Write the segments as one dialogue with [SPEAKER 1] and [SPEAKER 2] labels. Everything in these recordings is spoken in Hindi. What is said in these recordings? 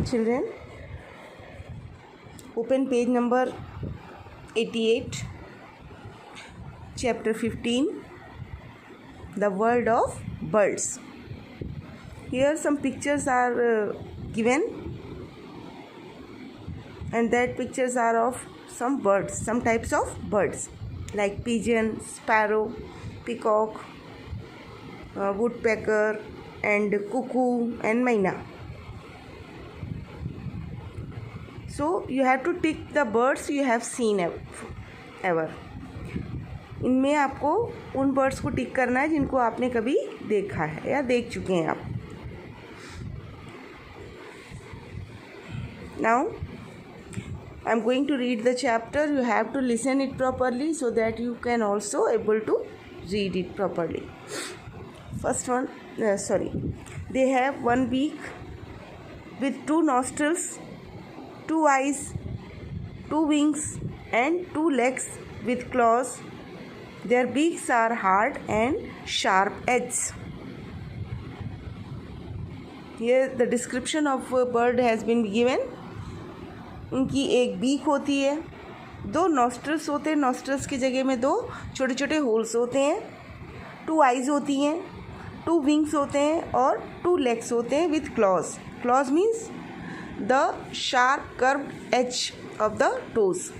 [SPEAKER 1] Children, open page number 88, chapter 15, the world of birds. Here some pictures are given, and that pictures are of some birds, some types of birds like pigeon, sparrow, peacock, woodpecker and cuckoo and myna. So you have to tick the birds you have seen ever. इनमें आपको उन बर्ड्स को टिक करना है जिनको आपने कभी देखा है या देख चुके हैं आप. Now I am going to read the chapter. You have to listen it properly so that you can also able to read it properly. First one, they have one beak with 2 nostrils, 2 eyes, 2 wings and 2 legs with claws. Their beaks are hard and sharp edges. Here the description of a bird has been given. उनकी एक बीक होती है, 2 नॉस्ट्रल्स होते हैं, नॉस्ट्रल्स की जगह में 2 छोटे छोटे होल्स होते हैं, 2 आइज़ होती हैं, 2 विंग्स होते हैं और 2 लेग्स होते हैं with claws. Claws means the sharp curved edge of the toes.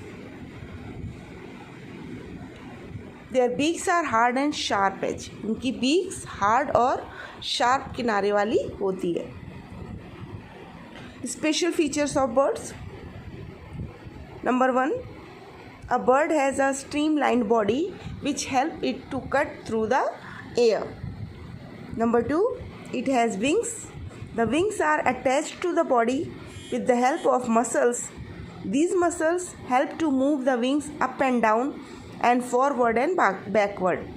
[SPEAKER 1] Their beaks are hard and sharp edge. उनकी बीक्स हार्ड और शार्प किनारे वाली होती है. Special features of birds. Number 1, a bird has a streamlined body which help it to cut through the air. Number 2, it has wings. The wings are attached to the body with the help of muscles. These muscles help to move the wings up and down and forward and backward.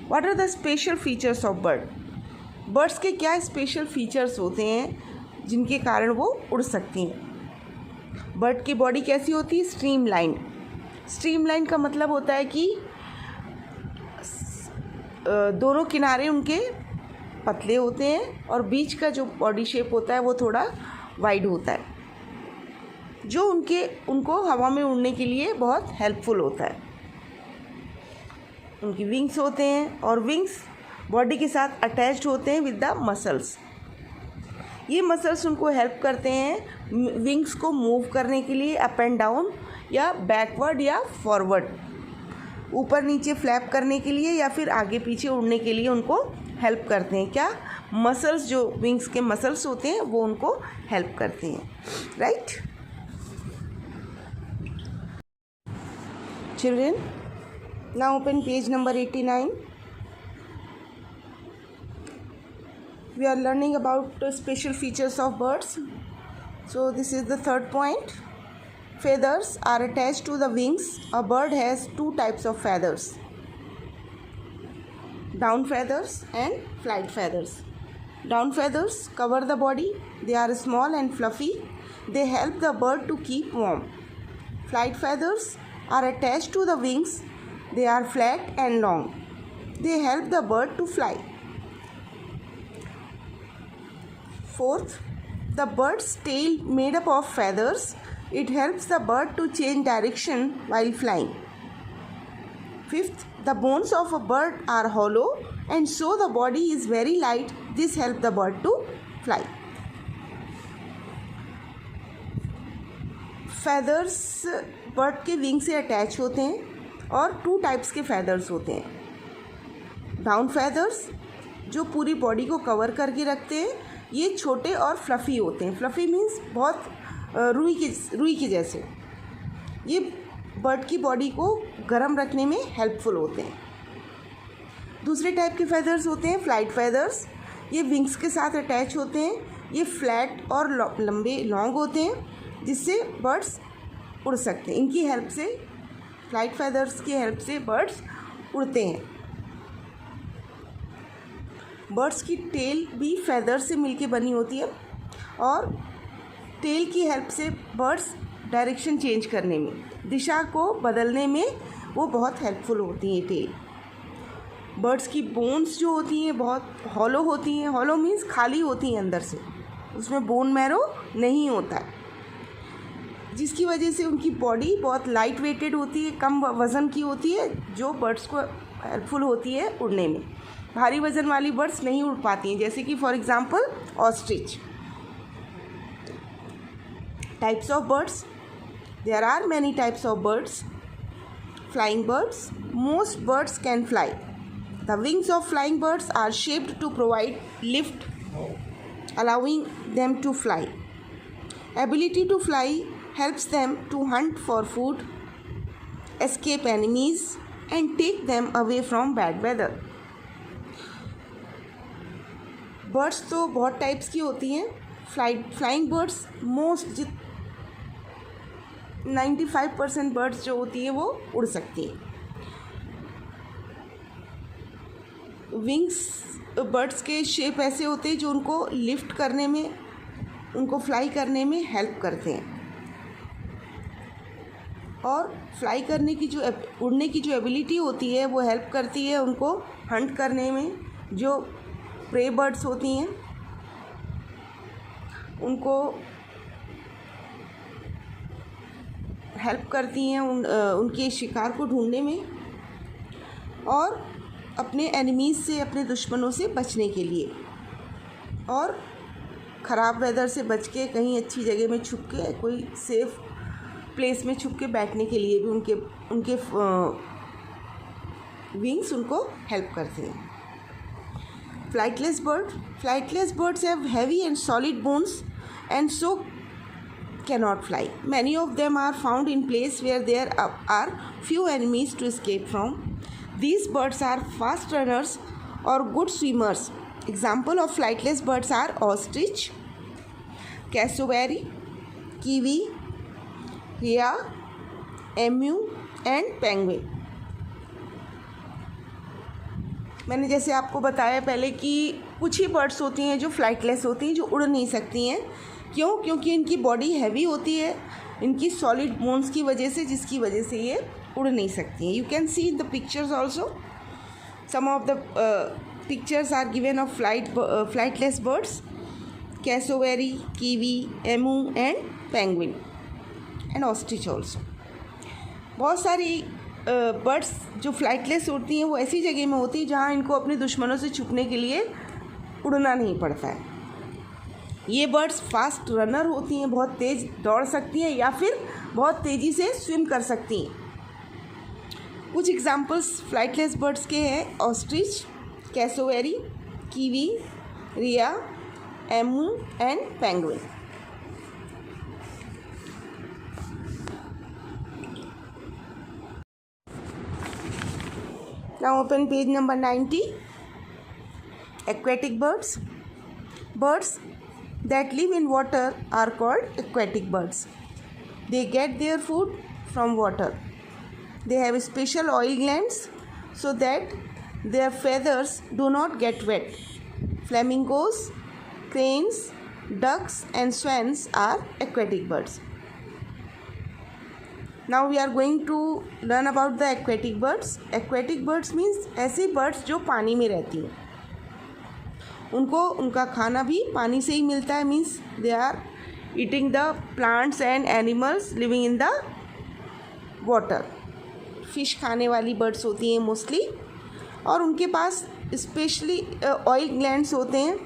[SPEAKER 1] What are the special features of bird? Birds के क्या special features होते हैं जिनके कारण वो उड़ सकती हैं? बर्ड की बॉडी कैसी होती है? स्ट्रीमलाइन. स्ट्रीमलाइन का मतलब होता है कि दोनों किनारे उनके पतले होते हैं और बीच का जो बॉडी शेप होता है वो थोड़ा वाइड होता है, जो उनको हवा में उड़ने के लिए बहुत हेल्पफुल होता है. उनकी विंग्स होते हैं और विंग्स बॉडी के साथ अटैच्ड होते हैं विद द मसल्स. ये मसल्स उनको हेल्प करते हैं विंग्स को मूव करने के लिए अप एंड डाउन या बैकवर्ड या फॉरवर्ड, ऊपर नीचे फ्लैप करने के लिए या फिर आगे पीछे उड़ने के लिए उनको हेल्प करते हैं. क्या मसल्स, जो विंग्स के मसल्स होते हैं वो उनको हेल्प करते हैं. Right children, now open page number 89. We are learning about special features of birds. So this is the third point. Feathers are attached to the wings. A bird has 2 types of feathers: down feathers and flight feathers. Down feathers cover the body. They are small and fluffy. They help the bird to keep warm. Flight feathers are attached to the wings. They are flat and long. They help the bird to fly. Fourth, the bird's tail made up of feathers. It helps the bird to change direction while flying. Fifth, the bones of a bird are hollow and so the body is very light. This helps the bird to fly. Feathers bird के wing से attach होते हैं और 2 types के feathers होते हैं. Down feathers जो पूरी बॉडी को कवर करके रखते हैं, ये छोटे और फ्लफ़ी होते हैं. फ्लफ़ी मीन्स बहुत रुई के जैसे. ये बर्ड की बॉडी को गर्म रखने में हेल्पफुल होते हैं. दूसरे टाइप के फेदर्स होते हैं फ्लाइट फेदर्स. ये विंग्स के साथ अटैच होते हैं. ये फ्लैट और लंबे लॉन्ग होते हैं जिससे बर्ड्स उड़ सकते हैं. इनकी हेल्प से, फ्लाइट फेदर्स की हेल्प से बर्ड्स उड़ते हैं. बर्ड्स की टेल भी फेदर से मिलके बनी होती है और टेल की हेल्प से बर्ड्स डायरेक्शन चेंज करने में, दिशा को बदलने में वो बहुत हेल्पफुल होती हैं टेल. बर्ड्स की बोन्स जो होती हैं बहुत हॉलो होती हैं. हॉलो मीन्स खाली होती हैं अंदर से. उसमें बोन मैरो नहीं होता, जिसकी वजह से उनकी बॉडी बहुत लाइट वेटेड होती है, कम वज़न की होती है, जो बर्ड्स को हेल्पफुल होती है उड़ने में। भारी वज़न वाली बर्ड्स नहीं उड़ पाती हैं, जैसे कि for example ostrich. Types of birds, there are many types of birds. Flying birds, most birds can fly. The wings of flying birds are shaped to provide lift, allowing them to fly. Ability to fly helps them to hunt for food, escape enemies, and take them away from bad weather. Birds तो बहुत टाइप्स की होती हैं. फ्लाइंग बर्ड्स मोस्ट 95% बर्ड्स जो होती हैं वो उड़ सकती हैं. विंग्स बर्ड्स के शेप ऐसे होते हैं जो उनको लिफ्ट करने में, उनको फ्लाई करने में हेल्प करते हैं. और फ्लाई करने की जो उड़ने की जो एबिलिटी होती है वो हेल्प करती है उनको हंट करने में. जो प्रे बर्ड्स होती हैं उनको हेल्प करती हैं उनके शिकार को ढूंढने में और अपने एनिमीज़ से, अपने दुश्मनों से बचने के लिए, और ख़राब वेदर से बच के कहीं अच्छी जगह में छुप के, कोई सेफ प्लेस में छुप के बैठने के लिए भी उनके विंग्स उनको हेल्प करते हैं. Flightless birds have heavy and solid bones and so cannot fly. Many of them are found in place where there are few enemies to escape from. These birds are fast runners or good swimmers. Example of flightless birds are ostrich, cassowary, kiwi, rhea, emu and penguin. मैंने जैसे आपको बताया पहले कि कुछ ही बर्ड्स होती हैं जो फ्लाइटलेस होती हैं, जो उड़ नहीं सकती हैं. क्यों? क्योंकि इनकी बॉडी हैवी होती है, इनकी सॉलिड बोन्स की वजह से, जिसकी वजह से ये उड़ नहीं सकती हैं. You can see in the pictures also. Some of the pictures are given of flightless birds: cassowary, kiwi, emu and penguin and ostrich also. बहुत सारी बर्ड्स जो फ्लाइटलेस होती हैं वो ऐसी जगह में होती है जहाँ इनको अपने दुश्मनों से छुपने के लिए उड़ना नहीं पड़ता है. ये बर्ड्स फास्ट रनर होती हैं, बहुत तेज़ दौड़ सकती हैं या फिर बहुत तेज़ी से स्विम कर सकती हैं. कुछ एग्जांपल्स फ्लाइटलेस बर्ड्स के हैं: ostrich, cassowary, kiwi, rhea, emu and penguin. Now open page number 90. Aquatic birds. Birds that live in water are called aquatic birds. They get their food from water. They have special oil glands so that their feathers do not get wet. Flamingos, cranes, ducks and swans are aquatic birds. Now we are going to learn about the aquatic birds. Aquatic birds means ऐसे birds जो पानी में रहती हैं. उनको उनका खाना भी पानी से ही मिलता है. Means they are eating the plants and animals living in the water. Fish खाने वाली बर्ड्स होती हैं मोस्टली, और उनके पास स्पेशली ऑयल ग्लैंड्स होते हैं,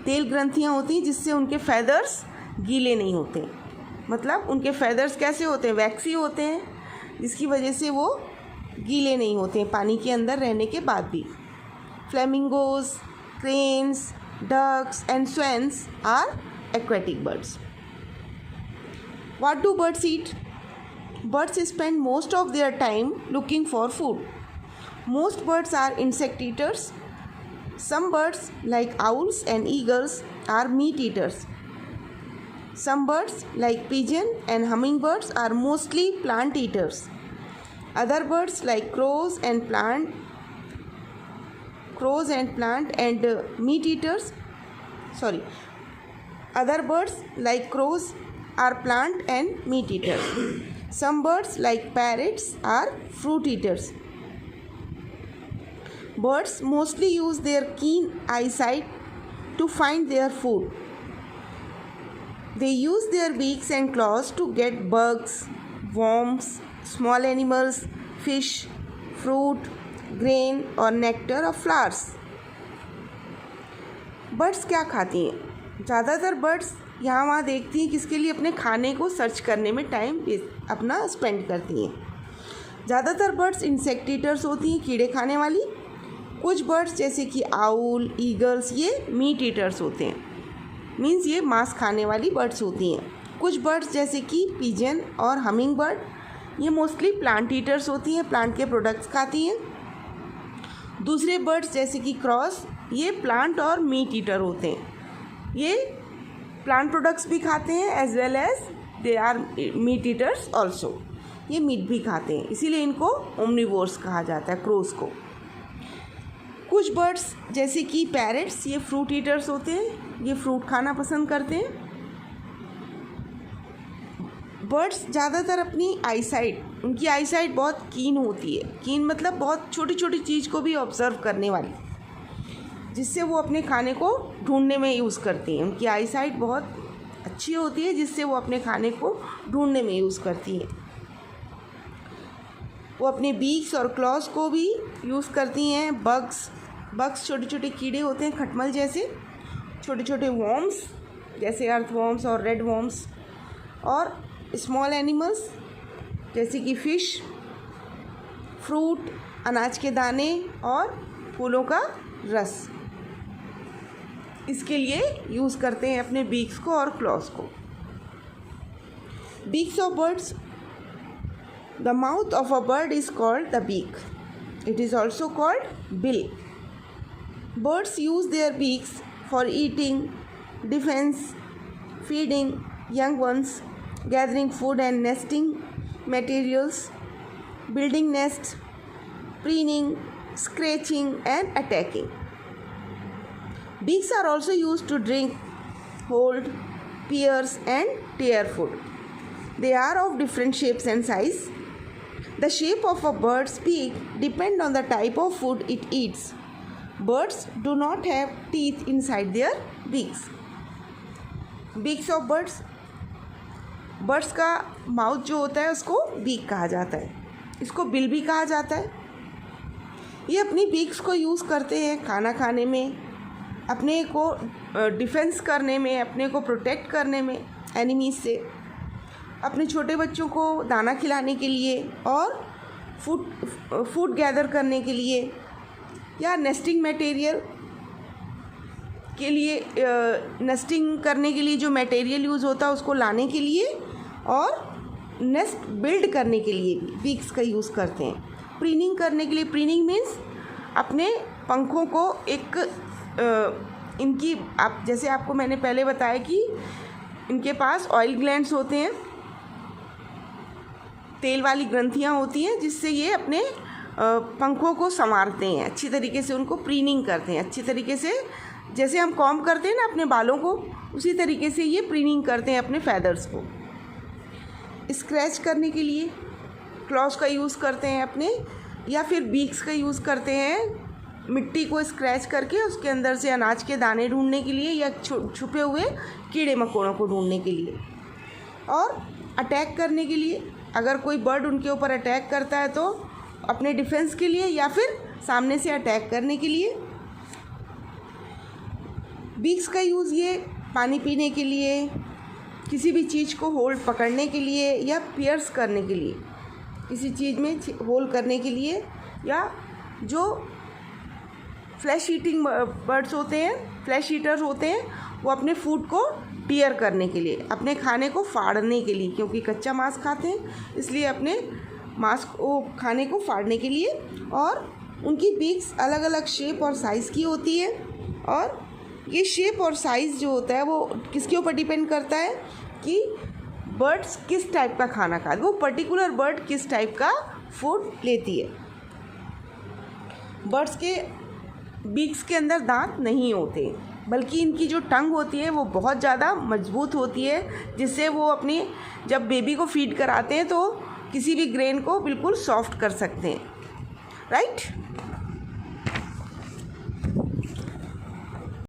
[SPEAKER 1] तेल ग्रंथियाँ होती हैं जिससे उनके फैदर्स गीले नहीं होते. मतलब उनके फैदर्स कैसे होते हैं? वैक्सी होते हैं, जिसकी वजह से वो गीले नहीं होते हैं पानी के अंदर रहने के बाद भी. Flamingos, cranes, ducks and swans are aquatic birds. What do birds eat? Birds spend most of their time looking for food. Most birds are insect eaters. Some birds like owls and eagles are meat eaters. Some birds like pigeon and hummingbirds are mostly plant eaters. Other birds like crows and plant and meat eaters. Other birds like crows are plant and meat eaters. Some birds like parrots are fruit eaters. Birds mostly use their keen eyesight to find their food. They use their beaks and claws to get bugs, worms, small animals, fish, fruit, grain और nectar of flowers. बर्ड्स क्या खाती हैं? ज़्यादातर बर्ड्स यहाँ वहाँ देखती हैं किसके लिए अपने खाने को सर्च करने में टाइम अपना स्पेंड करती हैं. ज़्यादातर बर्ड्स इंसेक्ट ईटर्स होती हैं, कीड़े खाने वाली. कुछ बर्ड्स जैसे कि आउल, ईगल्स, ये मीट ईटर्स होते हैं, मीन्स ये मांस खाने वाली बर्ड्स होती हैं. कुछ बर्ड्स जैसे कि पिजन और हमिंग बर्ड, ये मोस्टली प्लांट ईटर्स होती हैं, प्लांट के प्रोडक्ट्स खाती हैं. दूसरे बर्ड्स जैसे कि क्रॉस, ये प्लांट और मीट ईटर होते हैं, ये प्लांट प्रोडक्ट्स भी खाते हैं as well as they are meat eaters also. ये मीट भी खाते हैं, इसीलिए इनको ओमनिवोर्स कहा जाता है, क्रोस को. कुछ बर्ड्स जैसे कि पैरट्स, ये फ्रूट ईटर्स होते हैं, ये फ्रूट खाना पसंद करते हैं. बर्ड्स ज़्यादातर अपनी आईसाइट, उनकी आईसाइट बहुत कीन होती है. कीन मतलब बहुत छोटी छोटी चीज़ को भी ऑब्जर्व करने वाली, जिससे वो अपने खाने को ढूंढने में यूज़ करती हैं. उनकी आईसाइट बहुत अच्छी होती है, जिससे वो अपने खाने को ढूंढने में यूज़ करती हैं. वो अपने बीक्स और क्लॉज को भी यूज़ करती हैं. बग्स छोटे छोटे कीड़े होते हैं, खटमल जैसे. छोटे छोटे वॉर्म्स जैसे अर्थ वॉर्म्स और रेड वॉर्म्स. और स्मॉल एनिमल्स जैसे कि फ़िश, फ्रूट, अनाज के दाने और फूलों का रस, इसके लिए यूज़ करते हैं अपने बीक्स को और क्लॉज को. Beaks of birds. The mouth of a bird is called the beak. It is also called bill. Birds use their beaks for eating, defense, feeding young ones, gathering food and nesting materials, building nests, preening, scratching and attacking. Beaks are also used to drink, hold, pierce and tear food. They are of different shapes and size. The shape of a bird's beak depends on the type of food it eats. Birds do not have teeth inside their beaks. Beaks of birds. Birds का माउथ जो होता है उसको बीक कहा जाता है, इसको बिल भी कहा जाता है. ये अपनी बीक्स को यूज़ करते हैं खाना खाने में, अपने को डिफेंस करने में, अपने को प्रोटेक्ट करने में एनिमीज से, अपने छोटे बच्चों को दाना खिलाने के लिए और फूड गैदर करने के लिए, या नेस्टिंग मटेरियल के लिए, नेस्टिंग करने के लिए जो मटेरियल यूज़ होता है उसको लाने के लिए, और नेस्ट बिल्ड करने के लिए भी बीक्स का यूज़ करते हैं. प्रीनिंग करने के लिए, प्रीनिंग मीन्स अपने पंखों को एक इनकी, आप जैसे आपको मैंने पहले बताया कि इनके पास ऑयल ग्लैंड्स होते हैं, तेल वाली ग्रंथियाँ होती हैं, जिससे ये अपने पंखों को संवारते हैं, अच्छी तरीके से उनको प्रीनिंग करते हैं. अच्छी तरीके से जैसे हम कॉम्ब करते हैं ना अपने बालों को, उसी तरीके से ये प्रीनिंग करते हैं अपने फैदर्स को. स्क्रैच करने के लिए क्लॉज का यूज़ करते हैं अपने, या फिर बीक्स का यूज़ करते हैं मिट्टी को स्क्रैच करके उसके अंदर से अनाज के दाने ढूंढने के लिए, या छुपे हुए कीड़े मकोड़ों को ढूंढने के लिए. और अटैक करने के लिए, अगर कोई बर्ड उनके ऊपर अटैक करता है तो अपने डिफेंस के लिए, या फिर सामने से अटैक करने के लिए. बीक्स का यूज़ ये पानी पीने के लिए, किसी भी चीज़ को होल्ड पकड़ने के लिए, या पियर्स करने के लिए, किसी चीज़ में होल्ड करने के लिए, या जो फ्लैश ईटिंग बर्ड्स होते हैं, फ्लैश ईटर्स होते हैं, वो अपने फूड को टीयर करने के लिए, अपने खाने को फाड़ने के लिए, क्योंकि कच्चा मांस खाते हैं इसलिए अपने मांस को खाने को फाड़ने के लिए. और उनकी बीक्स अलग अलग शेप और साइज़ की होती है, और ये शेप और साइज़ जो होता है वो किसके ऊपर डिपेंड करता है कि बर्ड्स किस टाइप का खाना खाते हैं, वो पर्टिकुलर बर्ड किस टाइप का फूड लेती है. बर्ड्स के बीक्स के अंदर दांत नहीं होते, बल्कि इनकी जो टंग होती है वो बहुत ज़्यादा मजबूत होती है, जिससे वो अपनी जब बेबी को फीड कराते हैं तो किसी भी ग्रेन को बिल्कुल सॉफ्ट कर सकते हैं. राइट.